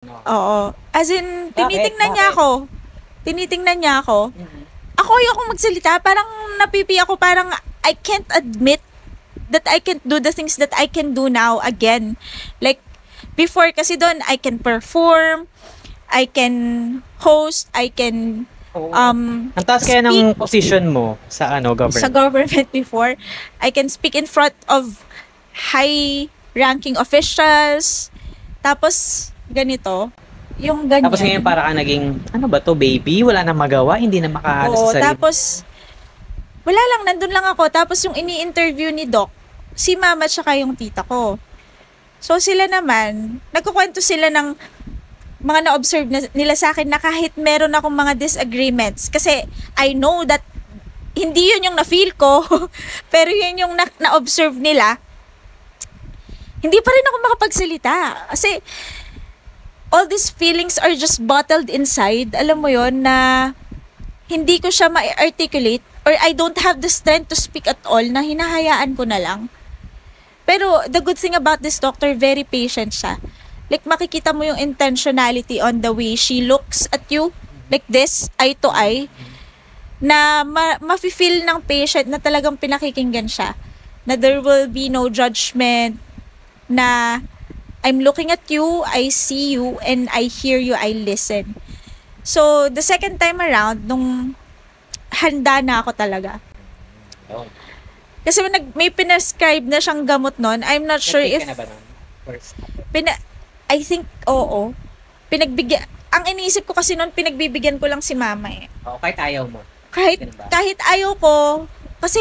Oo. As in, tinitingnan niya Bakit? ako. Tinitingnan niya ako. Mhm. Ako ayokong magsalita. Parang napipi ako. Parang I can't admit that I can't do the things that I can do now again. Like, before kasi doon, I can perform, I can host, I can Oo. Ang taas kaya speak ng position mo sa sa government. government before. I can speak in front of high-ranking officials. Tapos, ganito. Yung ganyan. Tapos ngayon para ka naging, ano ba to, baby? Wala na magawa, hindi na makaano Oo, sa sarili. tapos, wala lang, nandun lang ako. Tapos yung ini-interview ni Doc, si mama tsaka yung tita ko. So sila naman, nagkukwento sila ng mga na-observe nila sa akin na kahit meron akong mga disagreements, kasi I know that hindi yun yung na-feel ko, pero yun yung na-observe nila, hindi pa rin ako makapagsalita. Kasi all these feelings are just bottled inside. Alam mo yon na hindi ko siya ma-articulate or I don't have the strength to speak at all, na hinahayaan ko na lang. Pero the good thing about this doctor, very patient siya. Like makikita mo yung intentionality on the way she looks at you, like this, eye to eye, na ma-feel ng patient na talagang pinakikinggan siya. Na there will be no judgment, na I'm looking at you, I see you, and I hear you, I listen. So, the second time around, nung handa na ako talaga. Oh. Kasi may pinascribe na siyang gamot nun. I'm not sure Nag-take if... ka na ba nun? First. I think, oo. Pinagbigyan... Ang iniisip ko kasi nun, pinagbibigyan ko lang si mama eh. Oo, kahit ayaw mo. Kahit, Ganun ba? kahit ayaw ko, kasi